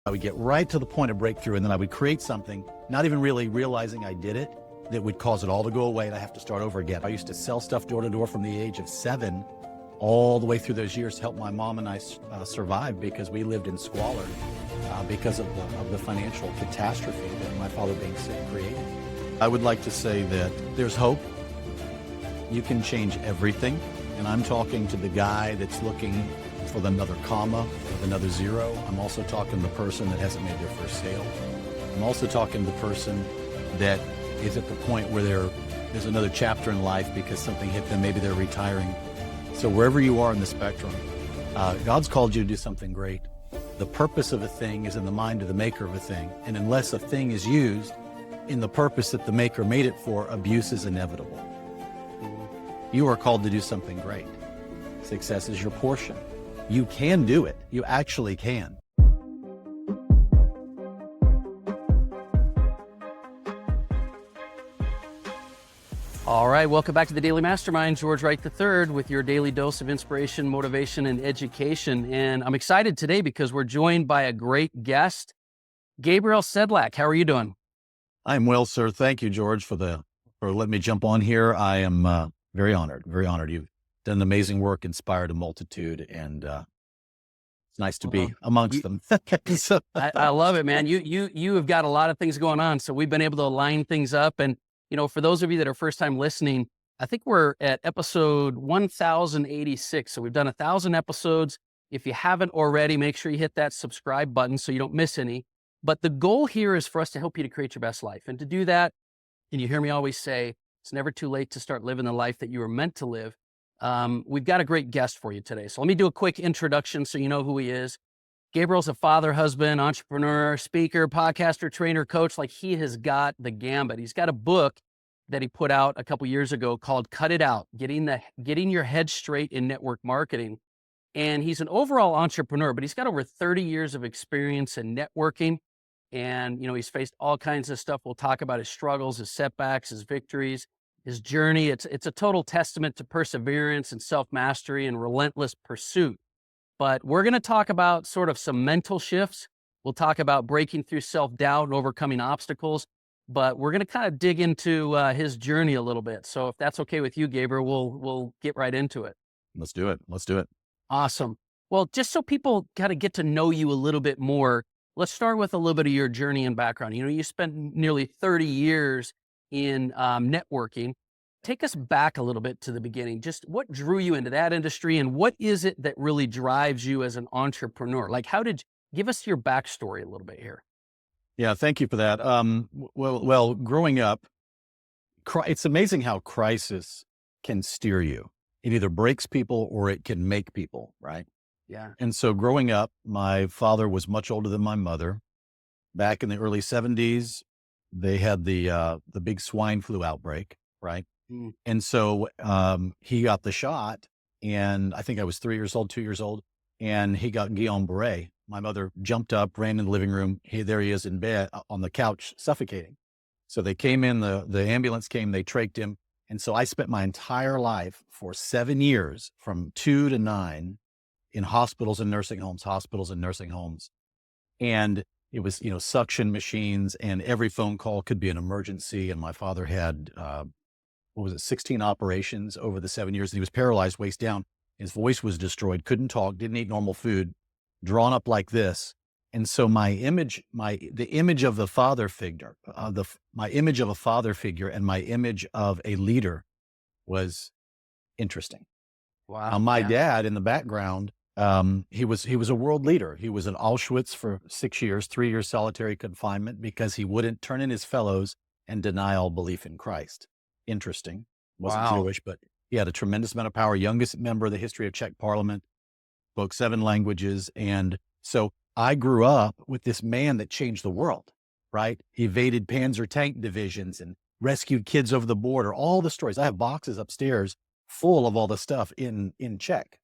I would get right to the point of breakthrough, and then I would create something, not even really realizing I did it, that would cause it all to go away and I have to start over again. I used to sell stuff door to door from the age of 7 all the way through those years to help my mom and I survive, because we lived in squalor because of the financial catastrophe that my father being sick created. I would like to say that there's hope. You can change everything. And I'm talking to the guy that's looking for another comma, with another zero. I'm also talking to the person that hasn't made their first sale. I'm also talking to the person that is at the point where there's another chapter in life because something hit them, maybe they're retiring. So wherever you are in the spectrum, God's called you to do something great. The purpose of a thing is in the mind of the maker of a thing. And unless a thing is used in the purpose that the maker made it for, abuse is inevitable. You are called to do something great. Success is your portion. You can do it. You actually can. All right, welcome back to the Daily Mastermind. George Wright III with your daily dose of inspiration, motivation, and education. And I'm excited today because we're joined by a great guest, Gabriel Sedlak. How are you doing? I'm well, sir. Thank you, George, for letting me jump on here. I am very honored, very honored. You've done amazing work, inspired a multitude, and it's nice to be amongst them. I love it, man. You have got a lot of things going on, so we've been able to line things up. And you know, for those of you that are first time listening, I think we're at episode 1086. So we've done 1,000 episodes. If you haven't already, make sure you hit that subscribe button so you don't miss any. But the goal here is for us to help you to create your best life. And to do that, and you hear me always say, it's never too late to start living the life that you were meant to live. We've got a great guest for you today. So let me do a quick introduction so you know who he is. Gabriel's a father, husband, entrepreneur, speaker, podcaster, trainer, coach. Like, he has got the gambit. He's got a book that he put out a couple years ago called Cut It Out, Getting Your Head Straight in Network Marketing. And he's an overall entrepreneur, but he's got over 30 years of experience in networking. And, you know, he's faced all kinds of stuff. We'll talk about his struggles, his setbacks, his victories, his journey. It's a total testament to perseverance and self-mastery and relentless pursuit. But we're going to talk about sort of some mental shifts. We'll talk about breaking through self-doubt and overcoming obstacles. But we're going to kind of dig into his journey a little bit. So if that's okay with you, Gabriel, we'll get right into it. Let's do it. Let's do it. Awesome. Well, just so people got to get to know you a little bit more, let's start with a little bit of your journey and background. You know, you spent nearly 30 years in networking. Take us back a little bit to the beginning. Just what drew you into that industry, and what is it that really drives you as an entrepreneur? Like, give us your backstory a little bit here. Yeah, thank you for that. Well, growing up, it's amazing how crisis can steer you. It either breaks people or it can make people, right? Yeah. And so growing up, my father was much older than my mother. Back in the early 70s, they had the big swine flu outbreak, right? Mm. And so he got the shot, and I think I was 3 years old, 2 years old, and he got Guillain-Barré. My mother jumped up, ran in the living room. There he is in bed on the couch, suffocating. So they came in, the ambulance came, they trached him. And so I spent my entire life for 7 years, from 2 to 9, in hospitals and nursing homes. And it was, you know, suction machines, and every phone call could be an emergency. And my father had, 16 operations over the 7 years. And he was paralyzed, waist down. His voice was destroyed, couldn't talk, didn't eat normal food, drawn up like this. And so the image of the father figure, my image of a father figure and my image of a leader was interesting. Wow. Now, my dad in the background, he was a world leader. He was in Auschwitz for 6 years, 3 years solitary confinement because he wouldn't turn in his fellows and deny all belief in Christ. Interesting. Wasn't Jewish, but he had a tremendous amount of power. Youngest member of the history of Czech Parliament, spoke 7 languages. And so I grew up with this man that changed the world, right? He evaded Panzer tank divisions and rescued kids over the border, all the stories. I have boxes upstairs full of all the stuff in Czech.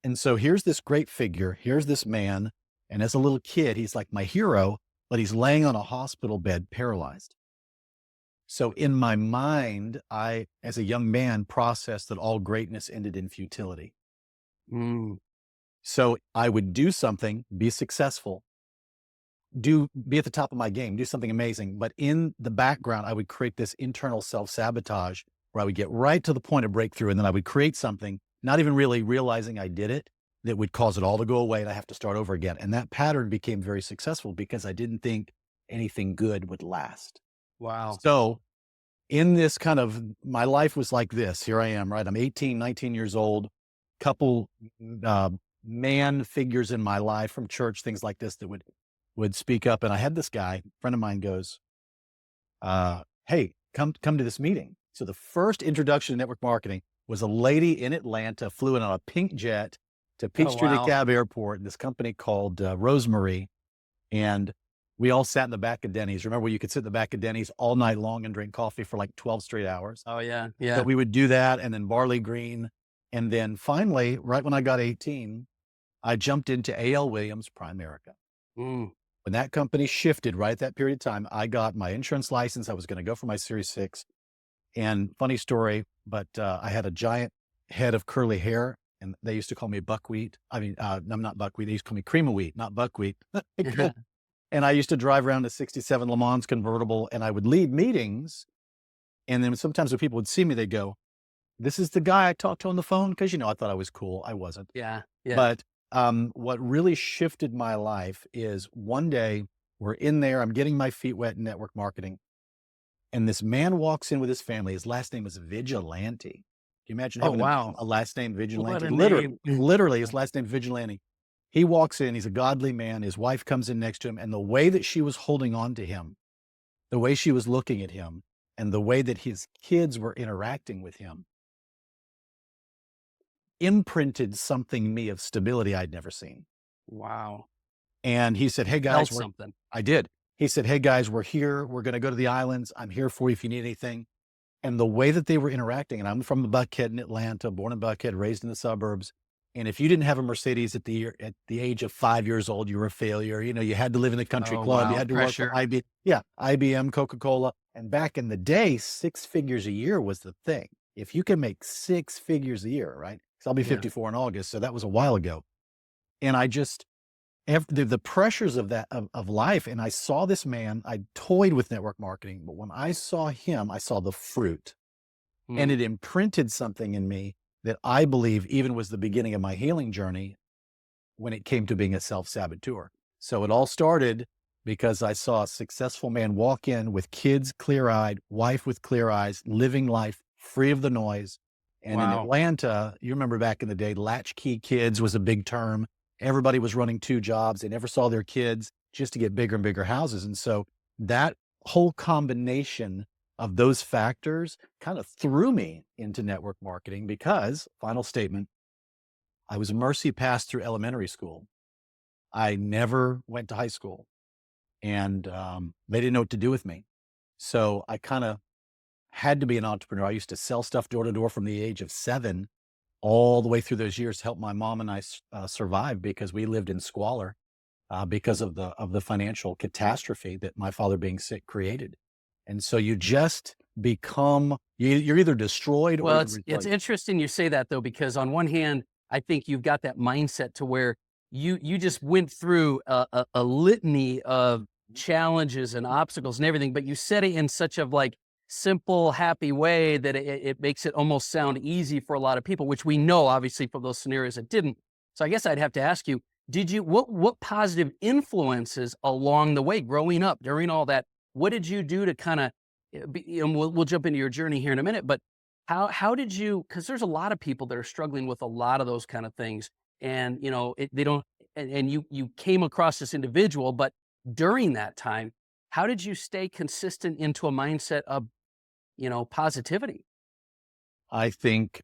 And so here's this great figure. Here's this man. And as a little kid, he's like my hero, but he's laying on a hospital bed, paralyzed. So in my mind, I, as a young man, processed that all greatness ended in futility. Mm. So I would do something, be successful, be at the top of my game, do something amazing. But in the background, I would create this internal self-sabotage where I would get right to the point of breakthrough. And then I would create something, not even really realizing I did it, that would cause it all to go away and I have to start over again. And that pattern became very successful because I didn't think anything good would last. Wow. So in this kind of, my life was like this. Here I am, right? I'm 18, 19 years old, couple man figures in my life from church, things like this that would speak up. And I had this guy, friend of mine goes, hey, come to this meeting. So the first introduction to network marketing was a lady in Atlanta, flew in on a pink jet to Oh, Peachtree wow. DeKalb Airport, this company called Rosemary. And we all sat in the back of Denny's. Remember, you could sit in the back of Denny's all night long and drink coffee for like 12 straight hours. Oh, yeah. So Yeah. we would do that, and then Barley Green. And then finally, right when I got 18, I jumped into A.L. Williams Primerica. Mm. When that company shifted right at that period of time, I got my insurance license. I was going to go for my Series 6. And funny story, but I had a giant head of curly hair, and they used to call me buckwheat. I mean, I'm not buckwheat. They used to call me cream of wheat, not buckwheat. And I used to drive around a 67 Le Mans convertible, and I would lead meetings. And then sometimes when people would see me, they'd go, this is the guy I talked to on the phone. Cause I thought I was cool. I wasn't. Yeah. Yeah. But what really shifted my life is one day we're in there, I'm getting my feet wet in network marketing. And this man walks in with his family. His last name is Vigilante. Can you imagine Oh, having wow. a last name Vigilante? What a Literally, name. literally his last name Vigilante. He walks in, he's a godly man. His wife comes in next to him, and the way that she was holding on to him, the way she was looking at him, and the way that his kids were interacting with him imprinted something in me of stability I'd never seen. Wow. And he said, hey guys, Felt something. I did. He said, hey guys, we're here. We're going to go to the islands. I'm here for you if you need anything. And the way that they were interacting, and I'm from Buckhead in Atlanta, born in Buckhead, raised in the suburbs. And if you didn't have a Mercedes at the age of 5 years old, you were a failure. You had to live in the country Oh, club. wow. You had to Pressure. work for IBM, Coca-Cola. And back in the day, 6 figures a year was the thing. If you can make 6 figures a year, right? Because I'll be 54 in August. So that was a while ago. And I just, the pressures of that, of life. And I saw this man, I toyed with network marketing, but when I saw him, I saw the fruit. And it imprinted something in me that I believe even was the beginning of my healing journey when it came to being a self-saboteur. So it all started because I saw a successful man walk in with kids clear-eyed, wife with clear eyes, living life free of the noise. And in Atlanta, you remember back in the day, latchkey kids was a big term. Everybody was running 2 jobs. They never saw their kids just to get bigger and bigger houses. And so that whole combination of those factors kind of threw me into network marketing because, final statement, I was a Mercy pass through elementary school. I never went to high school, and they didn't know what to do with me. So I kind of had to be an entrepreneur. I used to sell stuff door to door from the age of 7 all the way through those years, help my mom and I survive because we lived in squalor because of the financial catastrophe that my father being sick created. And so you just become, you're either destroyed or It's interesting you say that though, because on one hand, I think you've got that mindset to where you just went through a litany of challenges and obstacles and everything, but you said it in such a simple, happy way that it makes it almost sound easy for a lot of people, which we know obviously from those scenarios it didn't. So I guess I'd have to ask you, what positive influences along the way growing up during all that, what did you do to kind of, we'll jump into your journey here in a minute, but how did you, because there's a lot of people that are struggling with a lot of those kind of things, and they don't, and you came across this individual, but during that time, how did you stay consistent into a mindset of, positivity? I think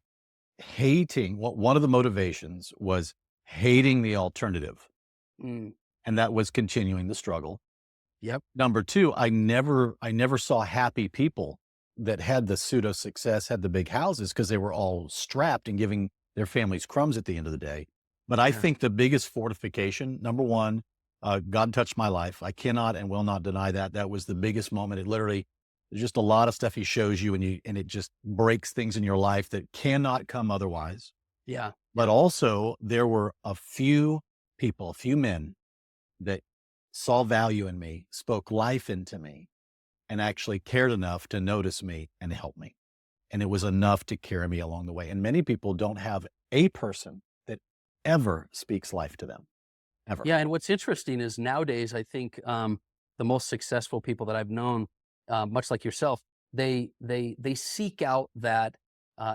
one of the motivations was hating the alternative. Mm. And that was continuing the struggle. Yep. Number 2, I never saw happy people that had the pseudo success, had the big houses because they were all strapped and giving their families crumbs at the end of the day. But I think the biggest fortification, number 1, God touched my life. I cannot and will not deny that. That was the biggest moment. It literally, there's just a lot of stuff he shows you and it just breaks things in your life that cannot come otherwise. Yeah. But also there were a few people, a few men that saw value in me, spoke life into me, and actually cared enough to notice me and help me. And it was enough to carry me along the way. And many people don't have a person that ever speaks life to them, ever. Yeah, and what's interesting is nowadays, I think the most successful people that I've known, much like yourself, they seek out that.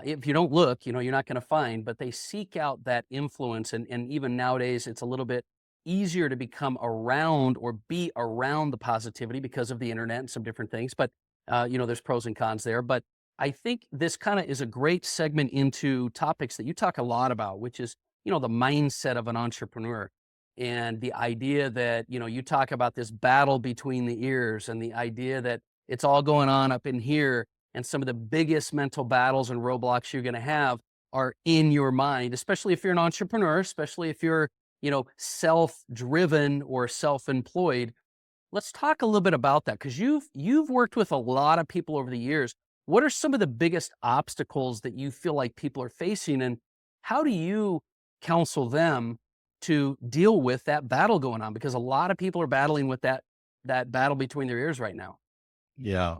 If you don't look, you're not going to find, but they seek out that influence, and even nowadays, it's a little bit easier to become around or be around the positivity because of the internet and some different things. But there's pros and cons there. But I think this kind of is a great segment into topics that you talk a lot about, which is the mindset of an entrepreneur. And the idea that, you talk about this battle between the ears, and the idea that it's all going on up in here. And some of the biggest mental battles and roadblocks you're going to have are in your mind, especially if you're an entrepreneur, especially if you're, self-driven or self-employed. Let's talk a little bit about that, because you've worked with a lot of people over the years. What are some of the biggest obstacles that you feel like people are facing, and how do you counsel them to deal with that battle going on? Because a lot of people are battling with that battle between their ears right now. Yeah.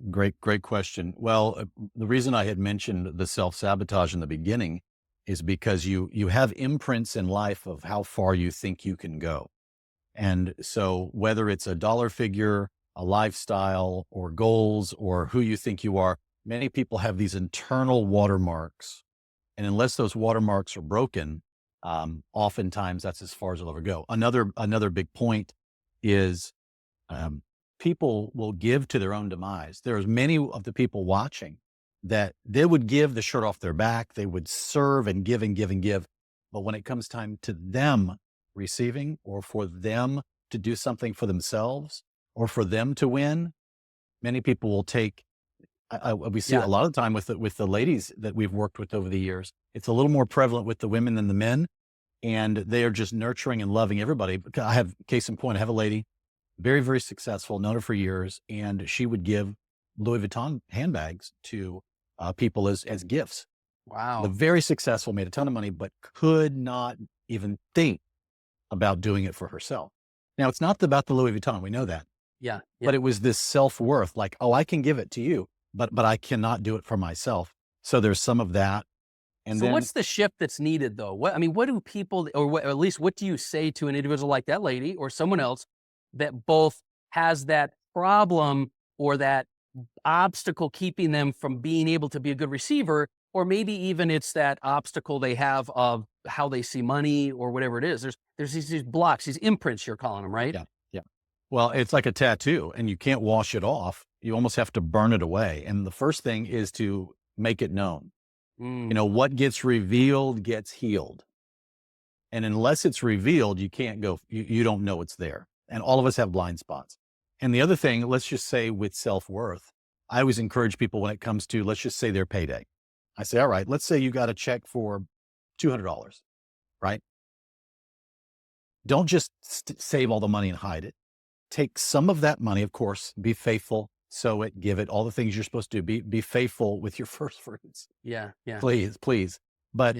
Great question. Well, the reason I had mentioned the self-sabotage in the beginning is because you have imprints in life of how far you think you can go. And so whether it's a dollar figure, a lifestyle, or goals, or who you think you are, many people have these internal watermarks. And unless those watermarks are broken, oftentimes that's as far as it'll ever go. Another big point is, people will give to their own demise. There's many of the people watching that they would give the shirt off their back. They would serve and give and give and give. But when it comes time to them receiving, or for them to do something for themselves, or for them to win, many people will take, we see a lot of the time with the ladies that we've worked with over the years. It's a little more prevalent with the women than the men. And they are just nurturing and loving everybody. I have, case in point, I have a lady, very, very successful, known her for years, and she would give Louis Vuitton handbags to people as gifts. Wow. The very successful, made a ton of money, but could not even think about doing it for herself. Now, it's not about the Louis Vuitton. We know that. Yeah. But it was this self-worth, like, oh, I can give it to you, but I cannot do it for myself. So there's some of that. And so then, what's the shift that's needed, though? What do people, or at least what do you say to an individual like that lady or someone else that both has that problem or that obstacle keeping them from being able to be a good receiver, or maybe even it's that obstacle they have of how they see money or whatever it is? There's these blocks, these imprints, you're calling them, right? yeah, yeah. Well, it's like a tattoo, and you can't wash it off. You almost have to burn it away. And the first thing is to make it known. What gets revealed gets healed. And unless it's revealed, you can't go, you don't know it's there. And all of us have blind spots. And the other thing, let's just say with self-worth, I always encourage people when it comes to, let's just say their payday. I say, all right, let's say you got a check for $200, right? Don't just save all the money and hide it. Take some of that money, of course, be faithful, sow it, give it, all the things you're supposed to do. Be faithful with your first fruits. Yeah. Please. But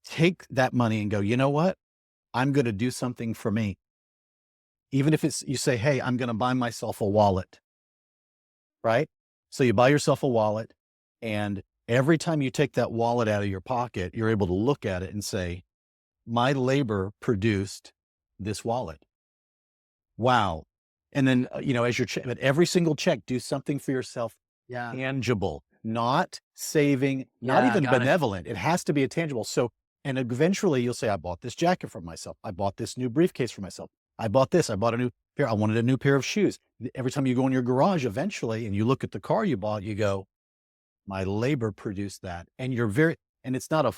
take that money and go, you know what? I'm going to do something for me. Even if it's, you say, hey, I'm going to buy myself a wallet, right? So you buy yourself a wallet, and every time you take that wallet out of your pocket, you're able to look at it and say, my labor produced this wallet. Wow. And then, as your check, but every single check, do something for yourself, tangible, not saving, not even benevolent. It has to be a tangible. So, and eventually you'll say, I bought this jacket for myself. I bought this new briefcase for myself. I bought this. I bought a new pair. I wanted a new pair of shoes. Every time you go in your garage eventually and you look at the car you bought, you go, my labor produced that. And and it's not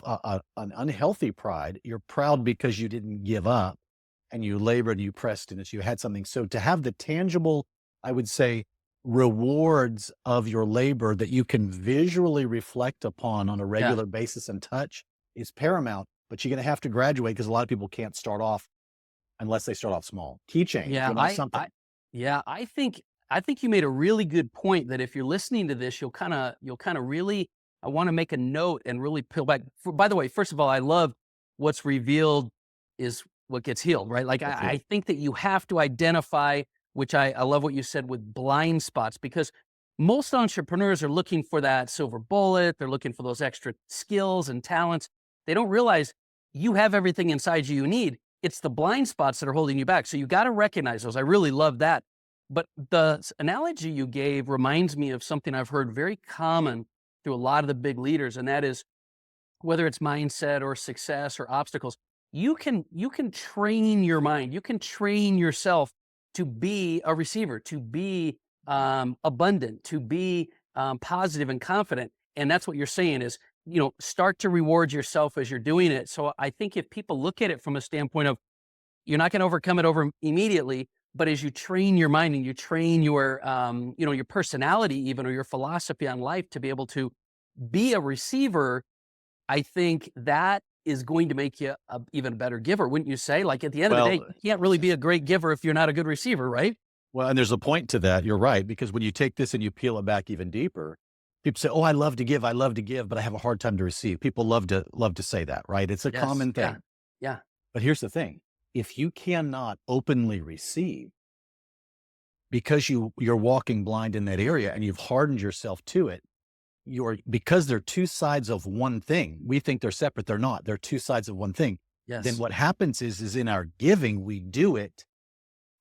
an unhealthy pride. You're proud because you didn't give up, and you labored, you pressed, and you had something. So to have the tangible, I would say, rewards of your labor that you can visually reflect upon on a regular basis and touch is paramount. But you're going to have to graduate, because a lot of people can't start off unless they start off small. Key change. I think you made a really good point that if you're listening to this, you'll kind of really, I want to make a note and really peel back. By the way, first of all, I love what's revealed is what gets healed, right? Like That's I it. think that you have to identify, which I love what you said with blind spots, because most entrepreneurs are looking for that silver bullet. They're looking for those extra skills and talents. They don't realize you have everything inside you need. It's the blind spots that are holding you back. So you got to recognize those. I really love that. But the analogy you gave reminds me of something I've heard very common through a lot of the big leaders, and that is whether it's mindset or success or obstacles, you can train your mind, you can train yourself to be a receiver, to be abundant, to be positive and confident. And that's what you're saying is, start to reward yourself as you're doing it. So I think if people look at it from a standpoint of you're not going to overcome it over immediately, but as you train your mind and you train your your personality even, or your philosophy on life to be able to be a receiver, I think that is going to make you a even better giver, wouldn't you say? Like at the end of the day, Well, you can't really be a great giver if you're not a good receiver, right? well, and there's a point to that. You're right, because when you take this and you peel it back even deeper, people say, "Oh, I love to give, but I have a hard time to receive." People love to say that, right? It's a Yes. common Yeah. thing. Yeah. But here's the thing: if you cannot openly receive because you're walking blind in that area and you've hardened yourself to it, because they're two sides of one thing. We think they're separate. They're not. They're two sides of one thing. Then Yes. what happens is in our giving, we do it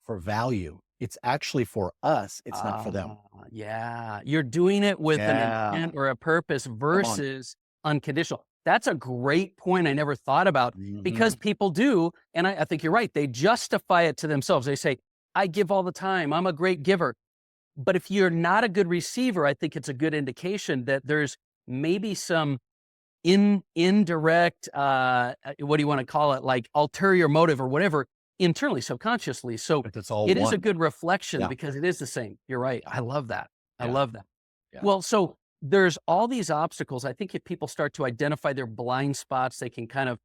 for value. It's actually for us. It's not for them. Yeah. You're doing it with an Yeah. intent or a purpose Come on. versus unconditional. That's a great point I never thought about, because Mhm. people do. And I think you're right. They justify it to themselves. They say, I give all the time. I'm a great giver. But if you're not a good receiver, I think it's a good indication that there's maybe some indirect, what do you want to call it? Like ulterior motive or whatever internally, subconsciously. So But it's all it is a one. good reflection Yeah. because it is the same. You're right. I love that. I Yeah. love that. Yeah. Well, so there's all these obstacles. I think if people start to identify their blind spots, they can kind of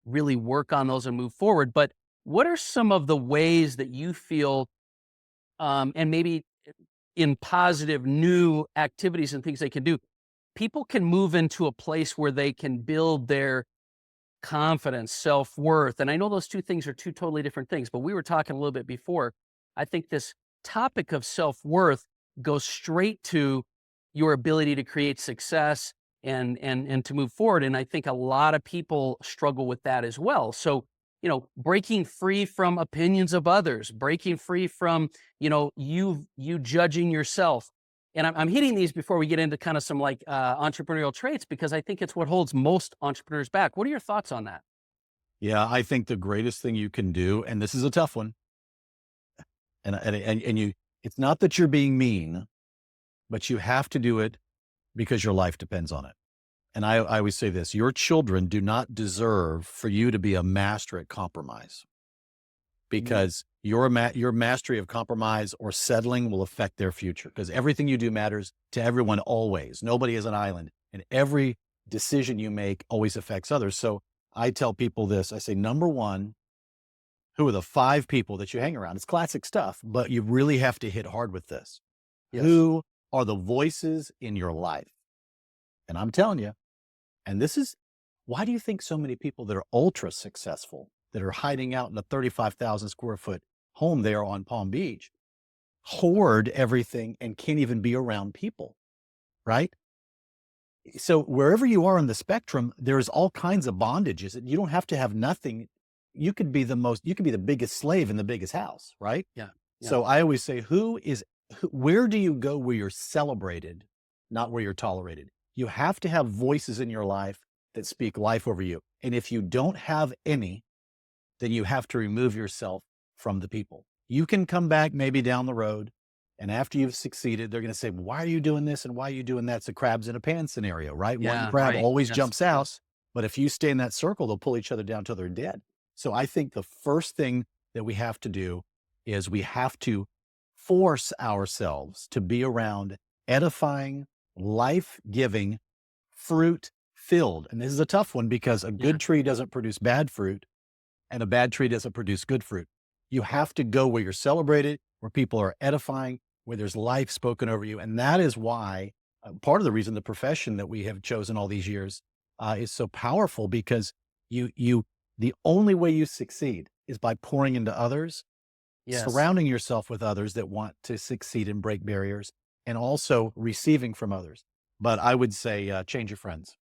really work on those and move forward. But what are some of the ways that you feel, and maybe in positive new activities and things they can do, people can move into a place where they can build their confidence, self-worth? And I know those two things are two totally different things, but we were talking a little bit before. I think this topic of self-worth goes straight to your ability to create success and to move forward. And I think a lot of people struggle with that as well. So, breaking free from opinions of others, breaking free from, you judging yourself. And I'm hitting these before we get into kind of some like entrepreneurial traits, because I think it's what holds most entrepreneurs back. What are your thoughts on that? Yeah. I think the greatest thing you can do, and this is a tough one, and you, it's not that you're being mean, but you have to do it because your life depends on it. And I always say this: your children do not deserve for you to be a master at compromise, Mm, because your mastery of compromise or settling will affect their future, because everything you do matters to everyone always. Nobody is an island, and every decision you make always affects others. So I tell people this: I say, number one, who are the 5 people that you hang around? It's classic stuff, but you really have to hit hard with this. yes. Who are the voices in your life? And I'm telling you, and this is why do you think so many people that are ultra successful, that are hiding out in a 35,000 square foot home there on Palm Beach, hoard everything and can't even be around people, right? So wherever you are on the spectrum, there's all kinds of bondages, and you don't have to have nothing. You could be the biggest slave in the biggest house, right? Yeah. Yeah. So I always say, where do you go where you're celebrated, not where you're tolerated? You have to have voices in your life that speak life over you. And if you don't have any, then you have to remove yourself from the people. You can come back maybe down the road, and after you've succeeded, they're going to say, why are you doing this? And why are you doing that? It's a crabs in a pan scenario, right? One Yeah. crab Right. always Yes. jumps out, Yes. but if you stay in that circle, they'll pull each other down till they're dead. So I think the first thing that we have to do is we have to force ourselves to be around edifying, life-giving, fruit-filled. And this is a tough one, because a Yeah. good tree doesn't produce bad fruit, and a bad tree doesn't produce good fruit. You have to go where you're celebrated, where people are edifying, where there's life spoken over you. And that is why part of the reason the profession that we have chosen all these years is so powerful, because the only way you succeed is by pouring into others, Yes. surrounding yourself with others that want to succeed and break barriers, and also receiving from others. But I would say, change your friends.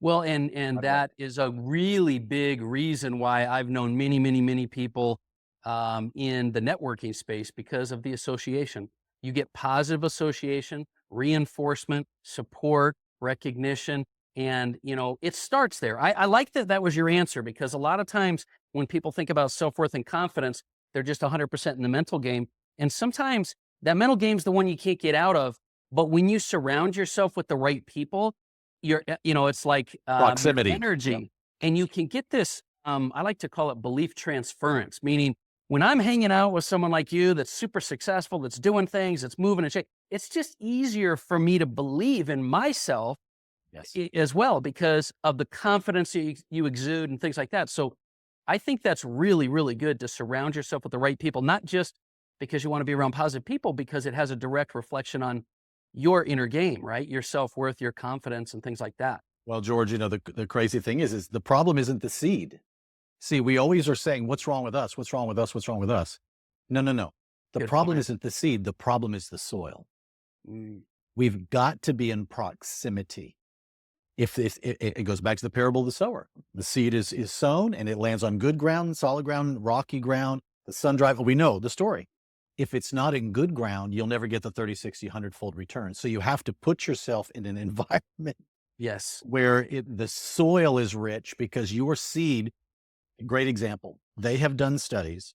Well, and Right away. that is a really big reason why I've known many, many, many people in the networking space because of the association. You get positive association, reinforcement, support, recognition, and it starts there. I like that that was your answer because a lot of times when people think about self-worth and confidence, they're just 100% in the mental game, and sometimes that mental game is the one you can't get out of. But when you surround yourself with the right people, it's like, your Proximity. Yep. energy, and you can get this, I like to call it belief transference, meaning when I'm hanging out with someone like you that's super successful, that's doing things, that's moving and shaking, it's just easier for me to believe in myself Yes. as well because of the confidence you exude and things like that. So I think that's really, really good to surround yourself with the right people, not just because you want to be around positive people, because it has a direct reflection on your inner game, right? Your self-worth, your confidence, and things like that. Well, George, the crazy thing is the problem isn't the seed. See, we always are saying, what's wrong with us? What's wrong with us? What's wrong with us? No, no, no. The Good problem point. isn't the seed. The problem is the soil. Mm, We've got to be in proximity. If it goes back to the parable of the sower, the seed is sown and it lands on good ground, solid ground, rocky ground, the sun drive. We know the story. If it's not in good ground, you'll never get the 30, 60, 100-fold return. So you have to put yourself in an environment yes. where the soil is rich because your seed, great example. They have done studies.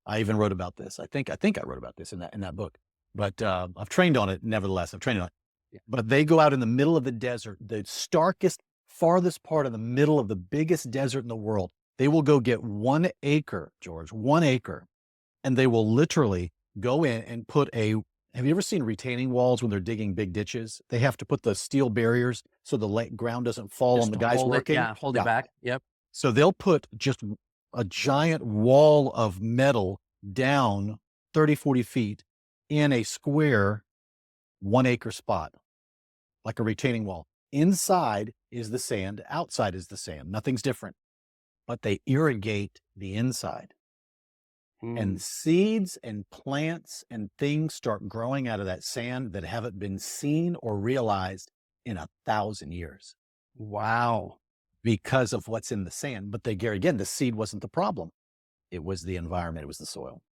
I even wrote about this. I think I wrote about this in that book, but I've trained on it. Nevertheless, I've trained on it. Yeah. But they go out in the middle of the desert, the starkest, farthest part of the middle of the biggest desert in the world. They will go get 1 acre, George, 1 acre, and they will literally go in and put have you ever seen retaining walls when they're digging big ditches? They have to put the steel barriers so the ground doesn't fall Just on the to guys hold working. it. Yeah. Hold it back. Yep. So they'll put just a giant wall of metal down 30, 40 feet in a square 1 acre spot, like a retaining wall. Inside is the sand, outside is the sand. Nothing's different, but they irrigate the inside. And Mm, seeds and plants and things start growing out of that sand that haven't been seen or realized in 1,000 years wow. because of what's in the sand. But again, the seed wasn't the problem. It was the environment. It was the soil.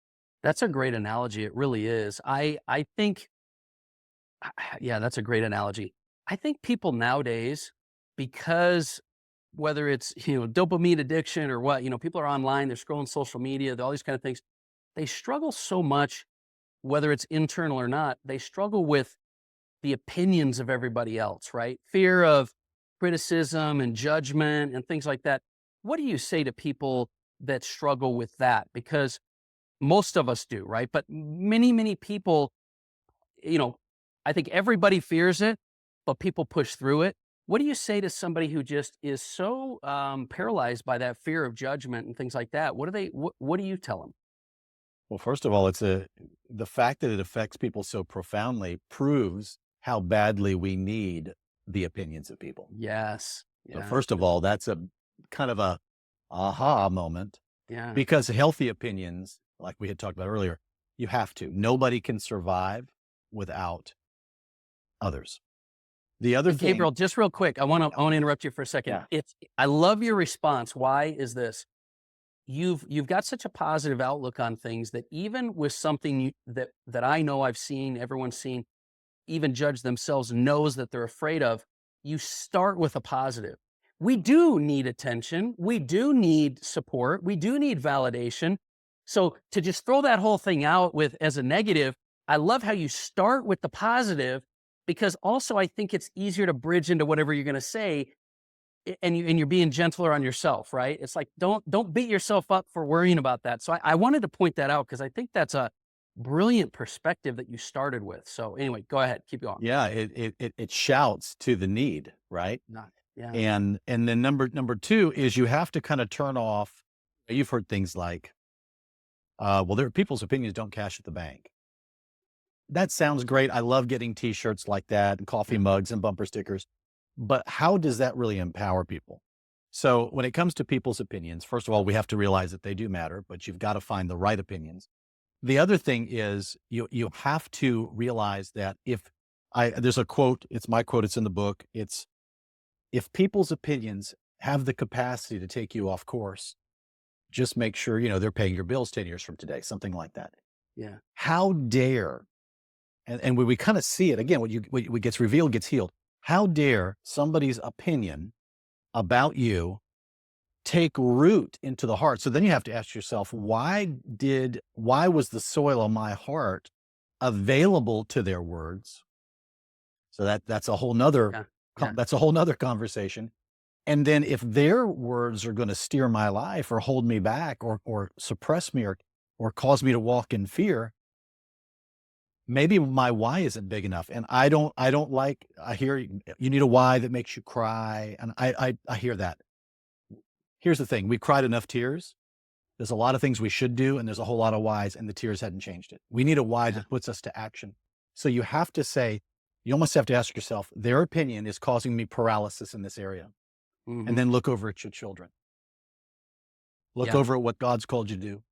That's a great analogy. It really is. I think, yeah, that's a great analogy. I think people nowadays, because whether it's, dopamine addiction or what, people are online, they're scrolling social media, all these kind of things. They struggle so much, whether it's internal or not, they struggle with the opinions of everybody else, right? Fear of criticism and judgment and things like that. What do you say to people that struggle with that? Because most of us do, right? But many, many people, you know, I think everybody fears it, but people push through it. What do you say to somebody who just is so paralyzed by that fear of judgment and things like that? What do you tell them? Well, first of all, the fact that it affects people so profoundly proves how badly we need the opinions of people. Yes. So Yeah. first of all, that's a kind of a aha moment Yeah. because healthy opinions, like we had talked about earlier, you have to. Nobody can survive without others. The other thing, Gabriel, just real quick, I want to interrupt you for a second. yeah, I love your response. Why is this? You've got such a positive outlook on things that even with something that I know I've seen, everyone's seen, even judge themselves knows that they're afraid of, you start with a positive. We do need attention. We do need support. We do need validation. So to just throw that whole thing out with as a negative, I love how you start with the positive because also I think it's easier to bridge into whatever you're going to say and you're being gentler on yourself, right? It's like, don't beat yourself up for worrying about that. So I wanted to point that out because I think that's a brilliant perspective that you started with. So anyway, go ahead, keep going. yeah, it shouts to the need, right? Not, yeah. And then number two is you have to kind of turn off. You've heard things like, well, there are people's opinions don't cash at the bank. That sounds great. I love getting T-shirts like that, and coffee mugs and bumper stickers. But how does that really empower people? So when it comes to people's opinions, first of all, we have to realize that they do matter, but you've got to find the right opinions. The other thing is you have to realize that there's a quote, it's my quote, it's in the book. It's, if people's opinions have the capacity to take you off course, just make sure, they're paying your bills 10 years from today, something like that. Yeah. How dare, and when we kind of see it again, what gets revealed gets healed. How dare somebody's opinion about you take root into the heart? So then you have to ask yourself, why was the soil of my heart available to their words? So that's a whole nother, that's a whole nother conversation. And then if their words are going to steer my life or hold me back or suppress me or cause me to walk in fear, maybe my why isn't big enough. And I hear you need a why that makes you cry. And I hear that. Here's the thing. We've cried enough tears. There's a lot of things we should do, and there's a whole lot of whys, and the tears hadn't changed it. We need a why that puts us to action. So you have to say, you almost have to ask yourself, their opinion is causing me paralysis in this area. Mm-hmm. And then look over at your children. Look over at what God's called you to do.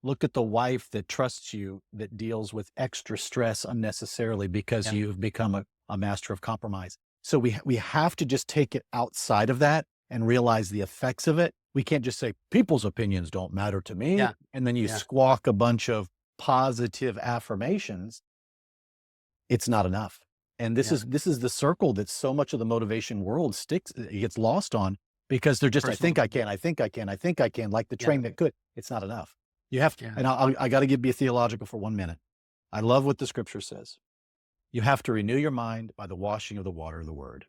Look at the wife that trusts you, that deals with extra stress unnecessarily because you've become a master of compromise. So we have to just take it outside of that and realize the effects of it. We can't just say people's opinions don't matter to me. And then you squawk a bunch of positive affirmations. It's not enough. And this is the circle that so much of the motivation world gets lost on, because they're just, I think I can, like the train that could. It's not enough. You have to, and I got to be theological for 1 minute. I love what the scripture says. You have to renew your mind by the washing of the water of the word.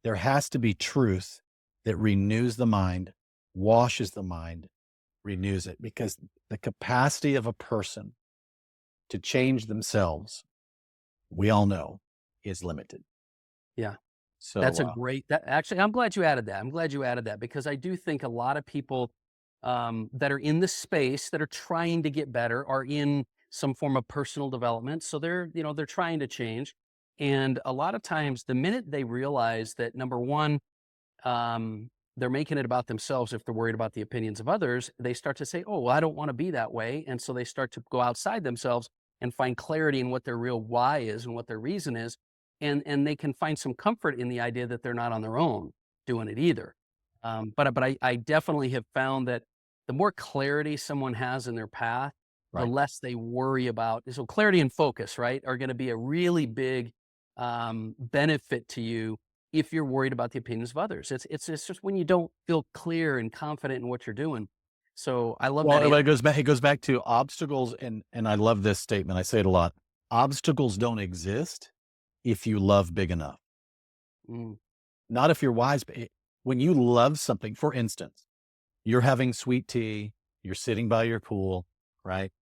There has to be truth that renews the mind, washes the mind, renews it, because the capacity of a person to change themselves, we all know, is limited. Yeah. So that's actually, I'm glad you added that. Because I do think a lot of people that are in the space that are trying to get better are in some form of personal development. So they're trying to change. And a lot of times the minute they realize that, number one, they're making it about themselves, if they're worried about the opinions of others, they start to say, oh, well, I don't want to be that way. And so they start to go outside themselves and find clarity in what their real why is and what their reason is. And they can find some comfort in the idea that they're not on their own doing it either. But I definitely have found that the more clarity someone has in their path, the less they worry about. So clarity and focus, right, are going to be a really big benefit to you if you're worried about the opinions of others. It's just when you don't feel clear and confident in what you're doing. So I love that. Well, it goes back to obstacles, and I love this statement. I say it a lot. Obstacles don't exist if you love big enough. Not if you're wise, but when you love something. For instance, you're having sweet tea, you're sitting by your pool, right?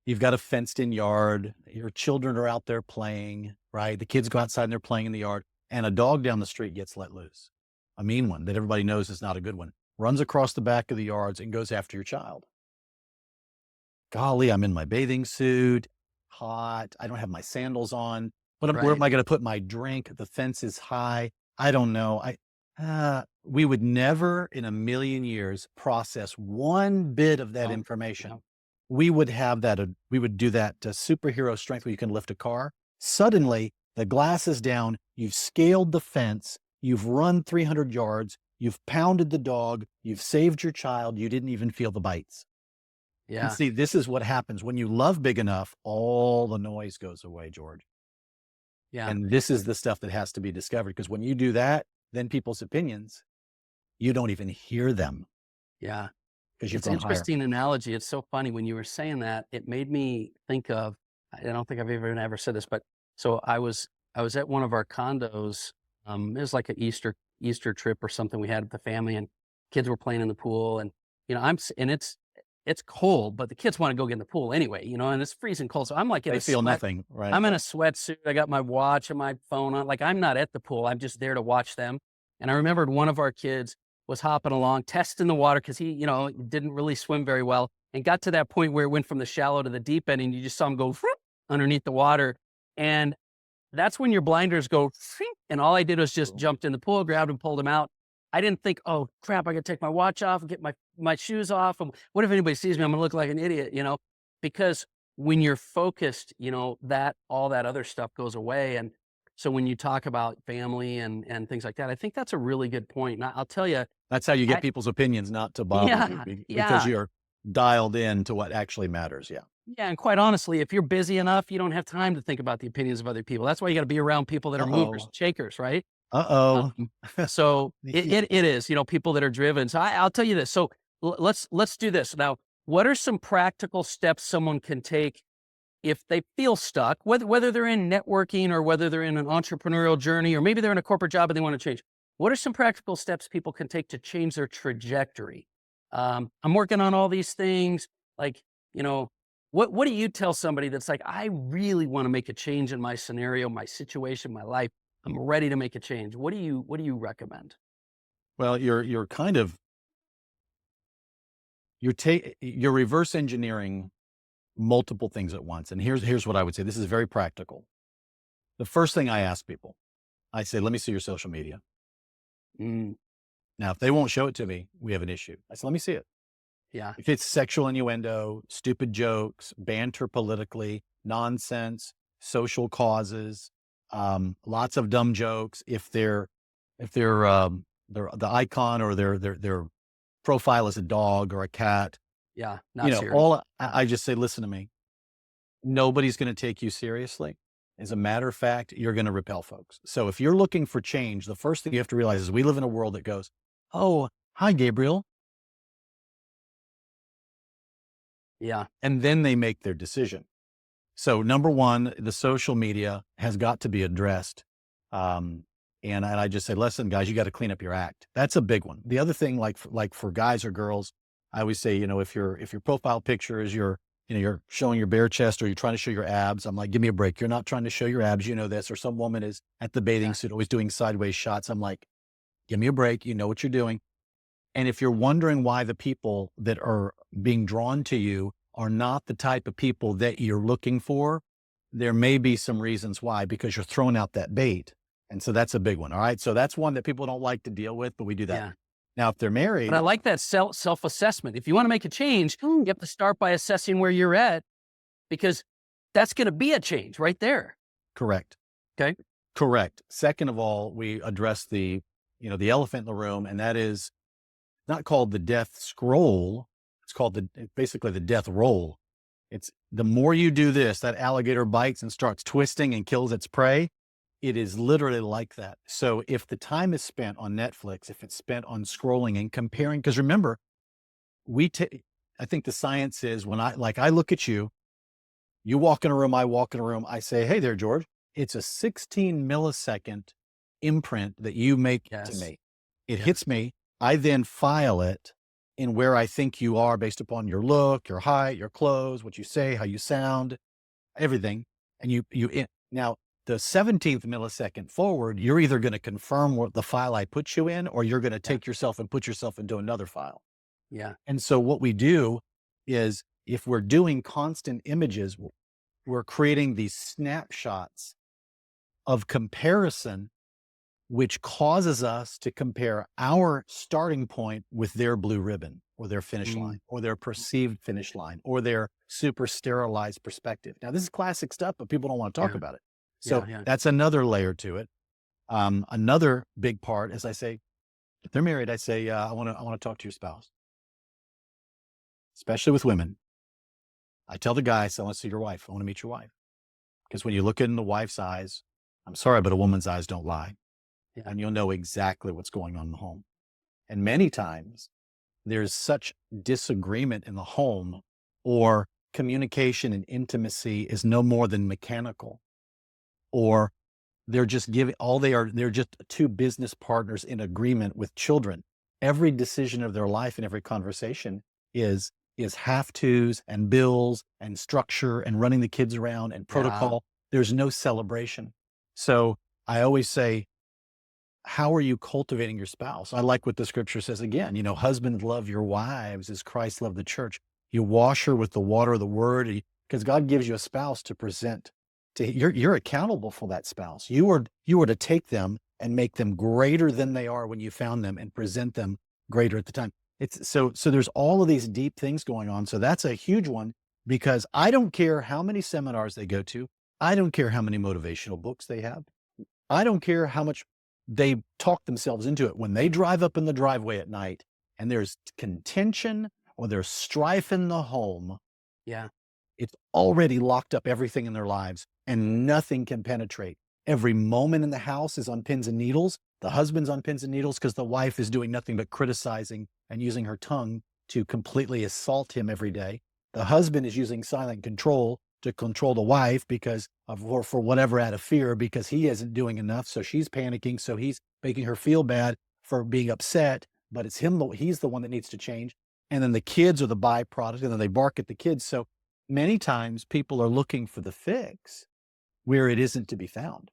You've got a fenced in yard, your children are out there playing, right? The kids go outside and they're playing in the yard, and a dog down the street gets let loose. A mean one that everybody knows is not a good one. Runs across the back of the yards and goes after your child. Golly, I'm in my bathing suit, hot. I don't have my sandals on. Where am I going to put my drink? The fence is high. I don't know. We would never in a million years process one bit of that information. We would have that. We would do that superhero strength where you can lift a car. Suddenly, the glass is down. You've scaled the fence. You've run 300 yards. You've pounded the dog. You've saved your child. You didn't even feel the bites. Yeah. And see, this is what happens when you love big enough. All the noise goes away, George. Yeah. And this is the stuff that has to be discovered, because when you do that, then people's opinions, you don't even hear them. Yeah. Because you've It's an interesting analogy. It's so funny when you were saying that. It made me think of, I don't think I've ever said this, but so I was at one of our condos. It was like an Easter trip or something we had with the family, and kids were playing in the pool, and it's cold, but the kids want to go get in the pool anyway, and it's freezing cold. So I'm like, they feel nothing, right? I'm in a sweatsuit. I got my watch and my phone on. Like, I'm not at the pool. I'm just there to watch them. And I remembered one of our kids was hopping along, testing the water, because he, didn't really swim very well, and got to that point where it went from the shallow to the deep end, and you just saw him go underneath the water. And that's when your blinders go, and all I did was just jumped in the pool, grabbed him, pulled him out. I didn't think, oh crap, I got to take my watch off and get my shoes off. And what if anybody sees me? I'm going to look like an idiot, because when you're focused, all that other stuff goes away. And so when you talk about family and things like that, I think that's a really good point. And I'll tell you, That's how you get people's opinions not to bother yeah, you because yeah, you're dialed in to what actually matters. Yeah. yeah. And quite honestly, if you're busy enough, you don't have time to think about the opinions of other people. That's why you got to be around people that are movers Uh-oh. and shakers, right? Uh-oh. So it is, people that are driven. So I'll tell you this. So let's do this. Now, what are some practical steps someone can take if they feel stuck, whether they're in networking or whether they're in an entrepreneurial journey, or maybe they're in a corporate job and they want to change? What are some practical steps people can take to change their trajectory? I'm working on all these things. Like, what do you tell somebody that's like, I really want to make a change in my scenario, my situation, my life. I'm ready to make a change. What do you recommend? Well, you're kind of, you're reverse engineering multiple things at once. And here's what I would say. This is very practical. The first thing I ask people, I say, let me see your social media. Mm, Now, if they won't show it to me, we have an issue. I say, let me see it. yeah. If it's sexual innuendo, stupid jokes, banter politically, nonsense, social causes, lots of dumb jokes. If they're the icon or their profile is a dog or a cat, Yeah. Not serious. I just say, listen to me. Nobody's going to take you seriously. As a matter of fact, you're going to repel folks. So if you're looking for change, the first thing you have to realize is we live in a world that goes, oh, hi, Gabriel. Yeah. And then they make their decision. So number one, the social media has got to be addressed. And I just say, listen, guys, you got to clean up your act. That's a big one. The other thing, like for guys or girls, I always say, if your profile picture is you're showing your bare chest or you're trying to show your abs, I'm like, give me a break. You're not trying to show your abs. You know this. Or some woman is at the bathing suit, always doing sideways shots. I'm like, give me a break. You know what you're doing. And if you're wondering why the people that are being drawn to you are not the type of people that you're looking for, there may be some reasons why, because you're throwing out that bait. And so that's a big one. All right. So that's one that people don't like to deal with, but we do that. Yeah. Now, if they're married. But I like that self-assessment. If you want to make a change, you have to start by assessing where you're at, because that's going to be a change right there. Correct. Okay. Correct. Second of all, we address the elephant in the room, and that is not called the death scroll. It's called basically the death roll. It's the more you do this, that alligator bites and starts twisting and kills its prey. It is literally like that. So if the time is spent on Netflix, if it's spent on scrolling and comparing, because remember, I think the science is when I look at you, you walk in a room, I walk in a room, I say, hey there, George, it's a 16 millisecond imprint that you make to me. It hits me. I then file it in where I think you are based upon your look, your height, your clothes, what you say, how you sound, everything. And now the 17th millisecond forward, you're either going to confirm what the file I put you in, or you're going to take yourself and put yourself into another file. Yeah. And so what we do is, if we're doing constant images, we're creating these snapshots of comparison, which causes us to compare our starting point with their blue ribbon or their finish line or their perceived finish line or their super sterilized perspective. Now, this is classic stuff, but people don't want to talk about it. So that's another layer to it. Another big part, as I say, if they're married, I say, I want to talk to your spouse, especially with women. I tell the guy, I want to see your wife. I want to meet your wife. Because when you look in the wife's eyes, I'm sorry, but a woman's eyes don't lie. Yeah. And you'll know exactly what's going on in the home. And many times there's such disagreement in the home, or communication and intimacy is no more than mechanical, or they're just they're just two business partners in agreement with children. Every decision of their life and every conversation is have-tos and bills and structure and running the kids around and protocol. There's no celebration. So I always say, how are you cultivating your spouse? I like what the scripture says again, husbands, love your wives as Christ loved the church. You wash her with the water of the word, because God gives you a spouse to present to. You're accountable for that spouse. You are to take them and make them greater than they are when you found them and present them greater at the time. So there's all of these deep things going on. So that's a huge one, because I don't care how many seminars they go to. I don't care how many motivational books they have. I don't care how much they talk themselves into it. When they drive up in the driveway at night and there's contention or there's strife in the home, Yeah. it's already locked up everything in their lives and nothing can penetrate. Every moment in the house is on pins and needles. The husband's on pins and needles because the wife is doing nothing but criticizing and using her tongue to completely assault him every day. The husband is using silent control to control the wife because of, or for whatever, out of fear, because he isn't doing enough. So she's panicking. So he's making her feel bad for being upset, but it's him. He's the one that needs to change. And then the kids are the byproduct, and then they bark at the kids. So many times people are looking for the fix where it isn't to be found.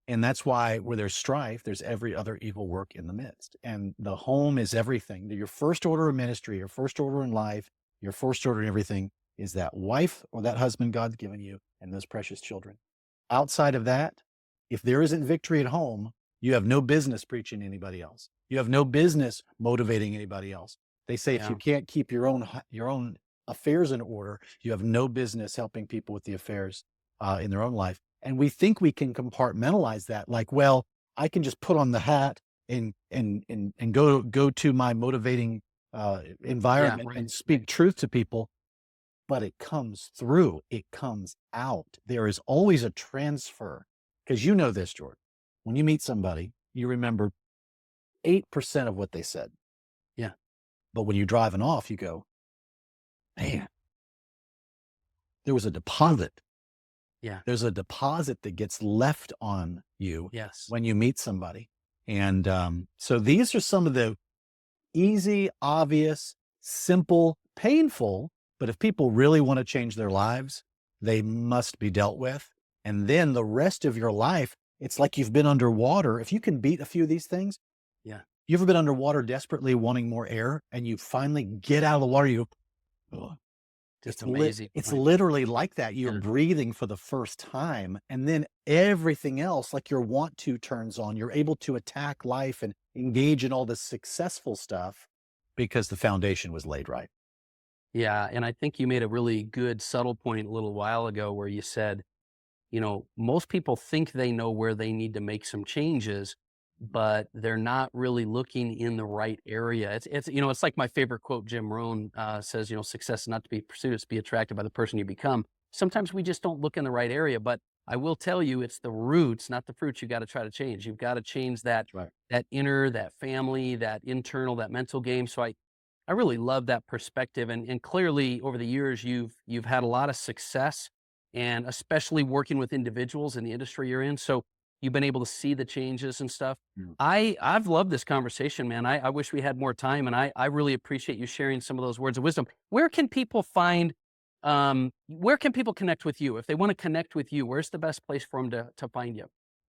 And that's why where there's strife, there's every other evil work in the midst. And the home is everything. Your first order of ministry, your first order in life, your first order in everything is that wife or that husband God's given you and those precious children. Outside of that, if there isn't victory at home, you have no business preaching to anybody else. You have no business motivating anybody else. They say if you can't keep your own affairs in order, you have no business helping people with the affairs in their own life. And we think we can compartmentalize that, like, well, I can just put on the hat and go to my motivating environment and speak truth to people. But it comes through, it comes out. There is always a transfer, because you know this, Jordan. When you meet somebody, you remember 8% of what they said. Yeah. But when you're driving off, you go, man, there was a deposit. Yeah. There's a deposit that gets left on you Yes. when you meet somebody. And so these are some of the easy, obvious, simple, painful, but if people really want to change their lives, they must be dealt with. And then the rest of your life, it's like you've been underwater. If you can beat a few of these things, Yeah. you ever been underwater desperately wanting more air and you finally get out of the water, you go, oh, Just amazing. it's literally like that. You're breathing for the first time. And then everything else, like your want to, turns on. You're able to attack life and engage in all this successful stuff because the foundation was laid right. Yeah. And I think you made a really good subtle point a little while ago where you said, most people think they know where they need to make some changes, but they're not really looking in the right area. It's like my favorite quote, Jim Rohn says, success is not to be pursued, it's to be attracted by the person you become. Sometimes we just don't look in the right area, but I will tell you, it's the roots, not the fruits, you got to try to change. You've got to change that inner, that family, that internal, that mental game. So I really love that perspective. And clearly over the years, you've had a lot of success, and especially working with individuals in the industry you're in. So you've been able to see the changes and stuff. I've loved this conversation, man. I wish we had more time, and I really appreciate you sharing some of those words of wisdom. Where can people where can people connect with you? If they want to connect with you, where's the best place for them to find you?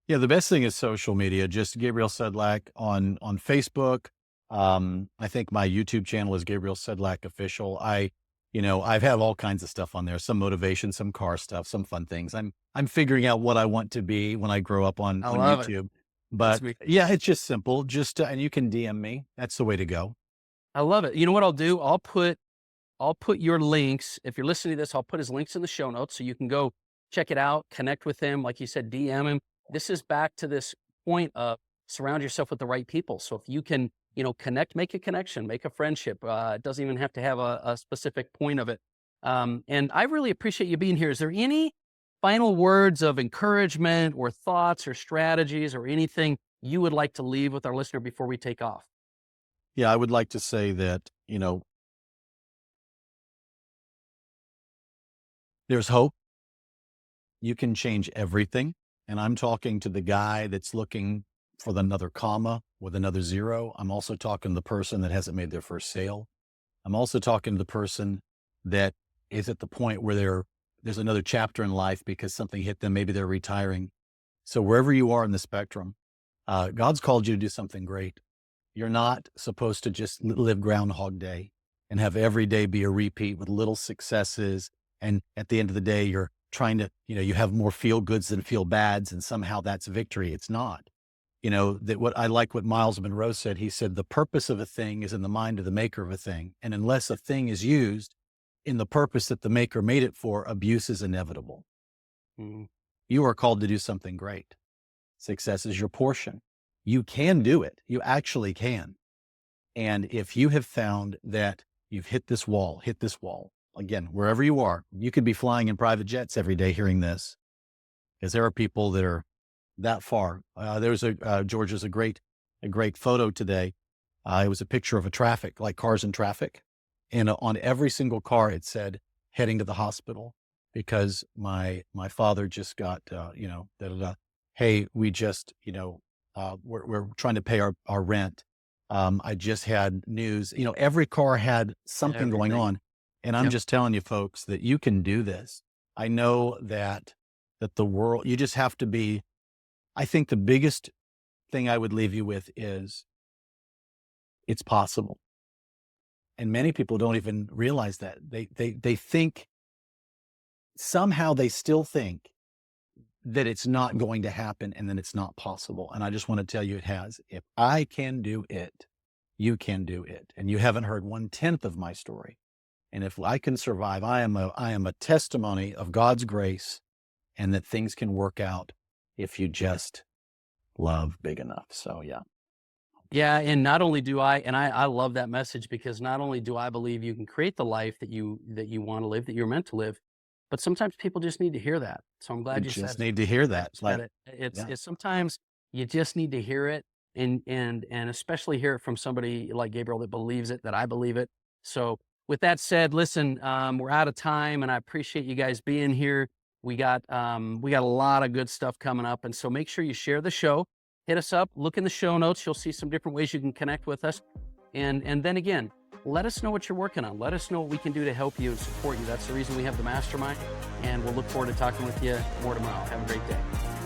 Yeah, the best thing is social media, just Gabriel Sedlak on Facebook. I think my YouTube channel is Gabriel Sedlak Official. I've had all kinds of stuff on there, some motivation, some car stuff, some fun things. I'm figuring out what I want to be when I grow up on YouTube. It. But yeah, it's just simple. And you can DM me. That's the way to go. I love it. You know what I'll do? I'll put your links. If you're listening to this, I'll put his links in the show notes so you can go check it out, connect with him. Like you said, DM him. This is back to this point of surround yourself with the right people. So if you can, connect, make a connection, make a friendship. It doesn't even have to have a specific point of it. And I really appreciate you being here. Is there any final words of encouragement or thoughts or strategies or anything you would like to leave with our listener before we take off? Yeah, I would like to say that, there's hope. You can change everything. And I'm talking to the guy that's looking for another comma with another zero. I'm also talking to the person that hasn't made their first sale. I'm also talking to the person that is at the point where there's another chapter in life because something hit them. Maybe they're retiring. So wherever you are in the spectrum, God's called you to do something great. You're not supposed to just live Groundhog Day and have every day be a repeat with little successes. And at the end of the day, you're trying to, you have more feel goods than feel bads. And somehow that's victory. It's not. that what I like what Miles Monroe said. He said, the purpose of a thing is in the mind of the maker of a thing. And unless a thing is used in the purpose that the maker made it for, abuse is inevitable. Mhm. You are called to do something great. Success is your portion. You can do it. You actually can. And if you have found that you've hit this wall, again, wherever you are, you could be flying in private jets every day hearing this, because there are people that are that far. George, is a great photo today. It was a picture of like cars in traffic. And on every single car, it said, heading to the hospital because my father just got, hey, we just, we're trying to pay our rent. I just had news, every car had something going Everything. on. And I'm Yep. just telling you folks that you can do this. I know that the world, you just have to be, I think the biggest thing I would leave you with is it's possible. And many people don't even realize that. They think, somehow they still think that it's not going to happen and then it's not possible. And I just want to tell you it has. If I can do it, you can do it. And you haven't heard 1/10 of my story. And if I can survive, I am a testimony of God's grace and that things can work out if you just love big enough. So yeah. Yeah. And not only do I love that message, because not only do I believe you can create the life that you want to live, that you're meant to live, but sometimes people just need to hear that. So I'm glad you said Just it. need to hear that. Said it. It's sometimes you just need to hear it, and especially hear it from somebody like Gabriel that believes it, that I believe it. So with that said, listen, we're out of time, and I appreciate you guys being here. We got a lot of good stuff coming up, and so make sure you share the show. Hit us up. Look in the show notes. You'll see some different ways you can connect with us, and then again, let us know what you're working on. Let us know what we can do to help you and support you. That's the reason we have the mastermind, and we'll look forward to talking with you more tomorrow. Have a great day.